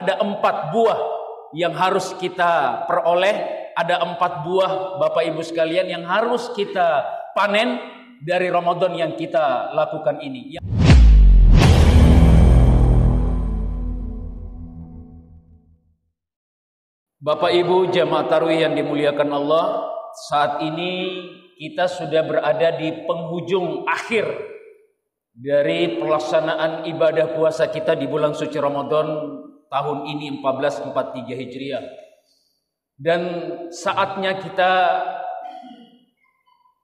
Ada 4 buah yang harus kita peroleh, ada 4 buah Bapak Ibu sekalian yang harus kita panen dari Ramadan yang kita lakukan ini. Bapak Ibu jamaah tarawih yang dimuliakan Allah, saat ini kita sudah berada di penghujung akhir dari pelaksanaan ibadah puasa kita di bulan suci Ramadan tahun ini 1443 Hijriah. Dan saatnya kita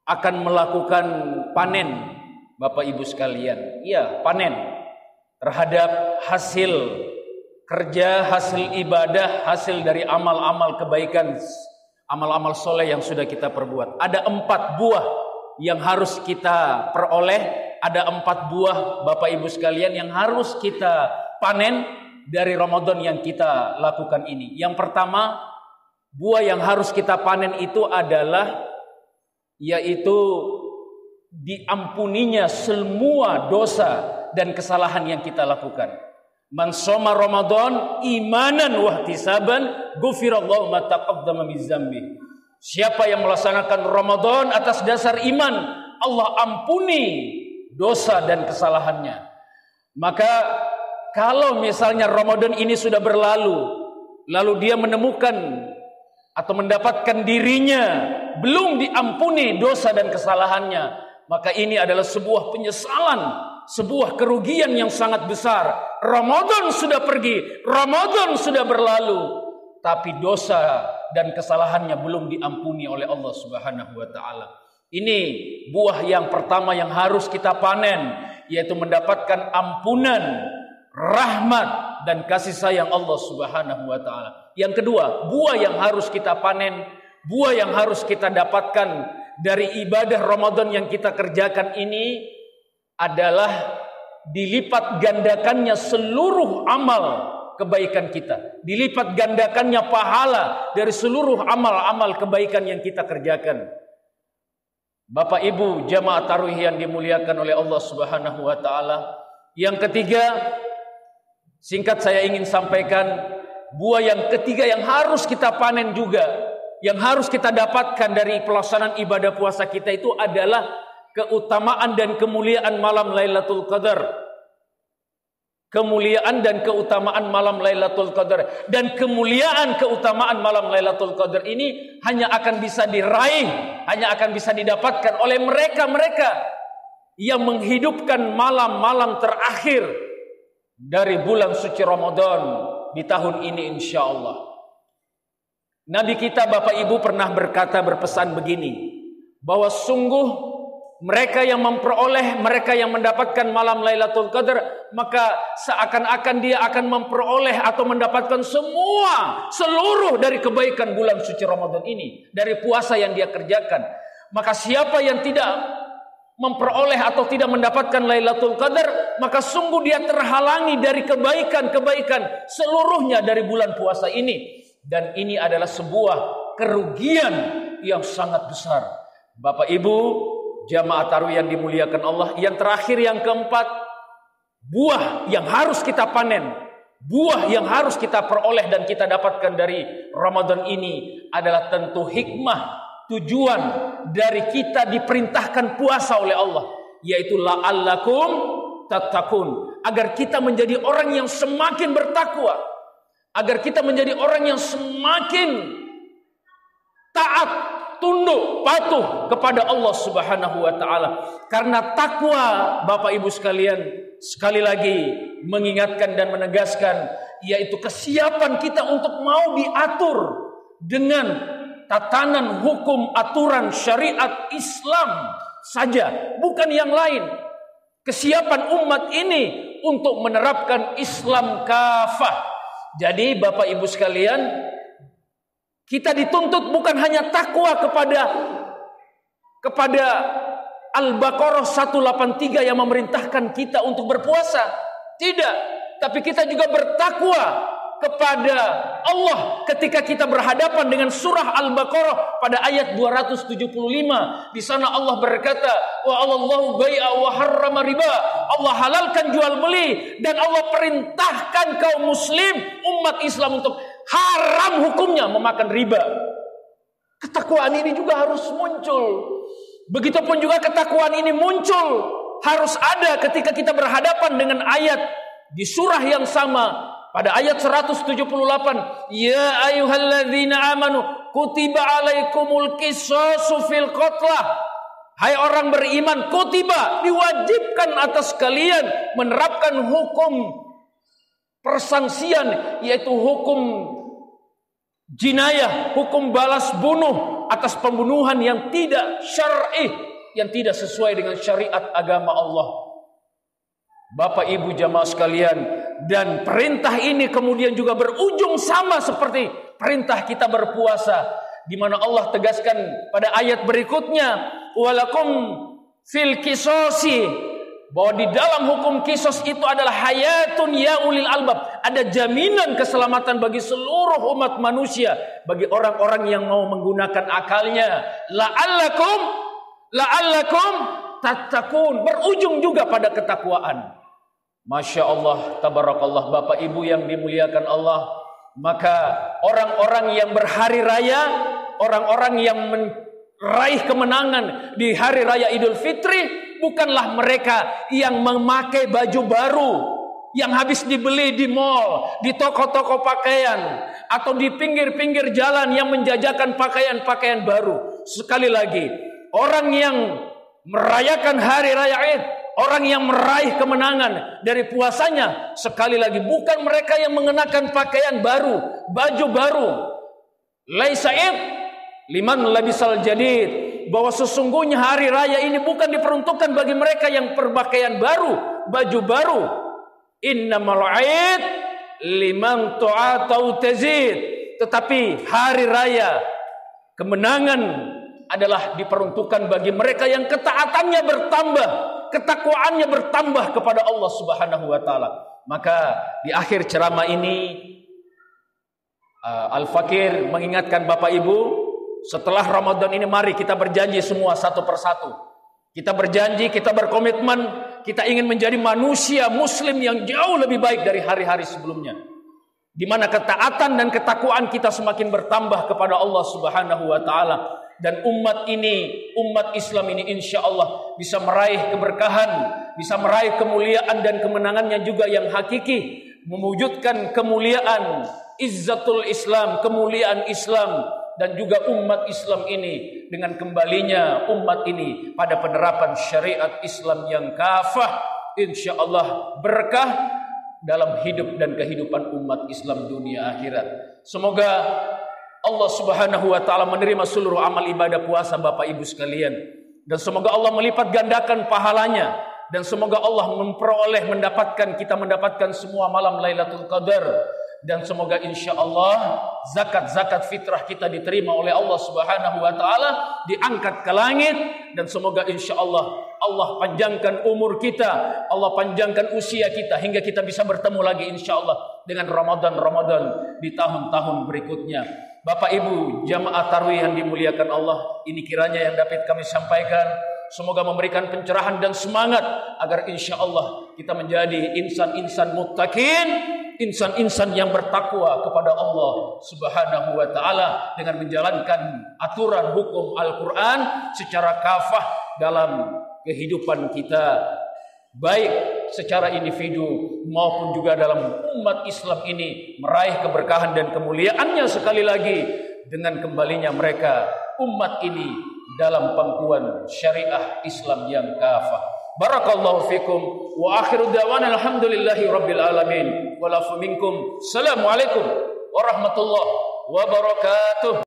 akan melakukan panen Bapak Ibu sekalian. Iya, panen terhadap hasil kerja, hasil ibadah, hasil dari amal-amal kebaikan, amal-amal soleh yang sudah kita perbuat. Ada 4 buah yang harus kita peroleh, ada 4 buah Bapak Ibu sekalian yang harus kita panen dari Ramadan yang kita lakukan ini. Yang pertama, buah yang harus kita panen itu adalah yaitu diampuninya semua dosa dan kesalahan yang kita lakukan. Man shoma Ramadan imanan wahtisaban ghufirallahu ma taqaddama min dzambi. Siapa yang melaksanakan Ramadan atas dasar iman, Allah ampuni dosa dan kesalahannya. Maka kalau misalnya Ramadan ini sudah berlalu, lalu dia menemukan atau mendapatkan dirinya belum diampuni dosa dan kesalahannya, maka ini adalah sebuah penyesalan, sebuah kerugian yang sangat besar. Ramadan sudah pergi, Ramadan sudah berlalu, tapi dosa dan kesalahannya belum diampuni oleh Allah Subhanahu wa taala. Ini buah yang pertama yang harus kita panen, yaitu mendapatkan ampunan, rahmat dan kasih sayang Allah Subhanahu wa taala. Yang kedua, buah yang harus kita panen, buah yang harus kita dapatkan dari ibadah Ramadan yang kita kerjakan ini adalah dilipat gandakannya seluruh amal kebaikan kita. Dilipat gandakannya pahala dari seluruh amal-amal kebaikan yang kita kerjakan. Bapak Ibu jamaah tarawih yang dimuliakan oleh Allah Subhanahu wa taala. Yang ketiga, singkat saya ingin sampaikan, buah yang ketiga yang harus kita panen juga, yang harus kita dapatkan dari pelaksanaan ibadah puasa kita itu adalah keutamaan dan kemuliaan malam Lailatul Qadar. Kemuliaan dan keutamaan malam Lailatul Qadar. Dan kemuliaan keutamaan malam Lailatul Qadar ini hanya akan bisa diraih, hanya akan bisa didapatkan oleh mereka-mereka yang menghidupkan malam-malam terakhir dari bulan suci Ramadan di tahun ini insya Allah. Nabi kita Bapak Ibu pernah berpesan begini, bahwa sungguh mereka yang memperoleh, mereka yang mendapatkan malam Lailatul Qadar, maka seakan-akan dia akan memperoleh atau mendapatkan seluruh dari kebaikan bulan suci Ramadan ini, dari puasa yang dia kerjakan. Maka siapa yang tidak memperoleh atau tidak mendapatkan Lailatul Qadar, maka sungguh dia terhalangi dari kebaikan-kebaikan seluruhnya dari bulan puasa ini. Dan ini adalah sebuah kerugian yang sangat besar. Bapak Ibu jamaah tarawih yang dimuliakan Allah. Yang terakhir, yang keempat, buah yang harus kita panen, buah yang harus kita peroleh dan kita dapatkan dari Ramadan ini adalah tentu hikmah, tujuan dari kita diperintahkan puasa oleh Allah, yaitu la'allakum tattaqun, agar kita menjadi orang yang semakin bertakwa, agar kita menjadi orang yang semakin taat, tunduk, patuh kepada Allah Subhanahu wa taala. Karena takwa, Bapak Ibu sekalian, sekali lagi mengingatkan dan menegaskan, yaitu kesiapan kita untuk mau diatur dengan tatanan hukum aturan syariat Islam saja, bukan yang lain. Kesiapan umat ini untuk menerapkan Islam kafah. Jadi Bapak Ibu sekalian, kita dituntut bukan hanya takwa kepada Al-Baqarah 183 yang memerintahkan kita untuk berpuasa. Tidak, tapi kita juga bertakwa kepada Allah ketika kita berhadapan dengan surah Al-Baqarah pada ayat 275. Di sana Allah berkata, wa Allahu bai'a wa harrama riba. Allah halalkan jual beli dan Allah perintahkan kaum muslim, umat Islam untuk haram hukumnya memakan riba. Ketakwaan ini juga harus muncul. Begitupun juga ketakwaan ini muncul, harus ada ketika kita berhadapan dengan ayat di surah yang sama. Pada ayat 178, ya ayyuhalladzina amanu kutiba alaikumul qisasu fil qatlah. Hai orang beriman, kutiba, diwajibkan atas kalian menerapkan hukum persangsian, yaitu hukum jinayah, hukum balas bunuh atas pembunuhan yang tidak syar'i, yang tidak sesuai dengan syariat agama Allah. Bapak Ibu jamaah sekalian, dan perintah ini kemudian juga berujung sama seperti perintah kita berpuasa, di mana Allah tegaskan pada ayat berikutnya, walakum fil qisasi, bahwa di dalam hukum kisos itu adalah hayatun ya ulil albab, ada jaminan keselamatan bagi seluruh umat manusia, bagi orang-orang yang mau menggunakan akalnya. La'allakum tattaqun, berujung juga pada ketakwaan. Masya Allah, tabarakallah. Bapak Ibu yang dimuliakan Allah, maka orang-orang yang berhari raya, orang-orang yang meraih kemenangan di hari raya Idul Fitri, bukanlah mereka yang memakai baju baru yang habis dibeli di mall, di toko-toko pakaian, atau di pinggir-pinggir jalan yang menjajakan pakaian-pakaian baru. Sekali lagi, orang yang merayakan hari raya Id, orang yang meraih kemenangan dari puasanya, sekali lagi bukan mereka yang mengenakan pakaian baru, baju baru. Laisa id liman labisal jadid, bahwa sesungguhnya hari raya ini bukan diperuntukkan bagi mereka yang berpakaian baru, baju baru. Innamal id liman ta'atau tazid, tetapi hari raya kemenangan adalah diperuntukkan bagi mereka yang ketaatannya bertambah, ketakwaannya bertambah kepada Allah Subhanahu wa taala. Maka di akhir ceramah ini Al-Fakir mengingatkan Bapak Ibu, setelah Ramadan ini mari kita berjanji semua satu persatu. Kita berjanji, kita berkomitmen, kita ingin menjadi manusia muslim yang jauh lebih baik dari hari-hari sebelumnya, di mana ketaatan dan ketakwaan kita semakin bertambah kepada Allah Subhanahu wa taala. Dan umat ini, umat Islam ini insya Allah bisa meraih keberkahan, bisa meraih kemuliaan dan kemenangannya juga yang hakiki, mewujudkan kemuliaan izzatul Islam, kemuliaan Islam, dan juga umat Islam ini dengan kembalinya umat ini pada penerapan syariat Islam yang kafah, insya Allah berkah dalam hidup dan kehidupan umat Islam dunia akhirat. Semoga Allah Subhanahu wa taala menerima seluruh amal ibadah puasa Bapak Ibu sekalian, dan semoga Allah melipat gandakan pahalanya, dan semoga Allah kita mendapatkan semua malam Lailatul Qadar, dan semoga insya Allah zakat fitrah kita diterima oleh Allah Subhanahu wa taala, diangkat ke langit, dan semoga insya Allah Allah panjangkan umur kita, Allah panjangkan usia kita hingga kita bisa bertemu lagi insya Allah dengan Ramadan di tahun-tahun berikutnya. Bapak Ibu jamaah tarawih yang dimuliakan Allah, ini kiranya yang dapat kami sampaikan, semoga memberikan pencerahan dan semangat agar insya Allah kita menjadi insan-insan muttaqin, insan-insan yang bertakwa kepada Allah Subhanahu wa taala dengan menjalankan aturan hukum Al-Qur'an secara kafah dalam kehidupan kita, baik secara individu maupun juga dalam umat Islam ini, meraih keberkahan dan kemuliaannya sekali lagi dengan kembalinya mereka umat ini dalam pangkuan syariah Islam yang kafah. Barakallahu fikum wa akhiru da'wana alhamdulillahi rabbil alamin wa lafu minkum. Assalamualaikum warahmatullahi wabarakatuh.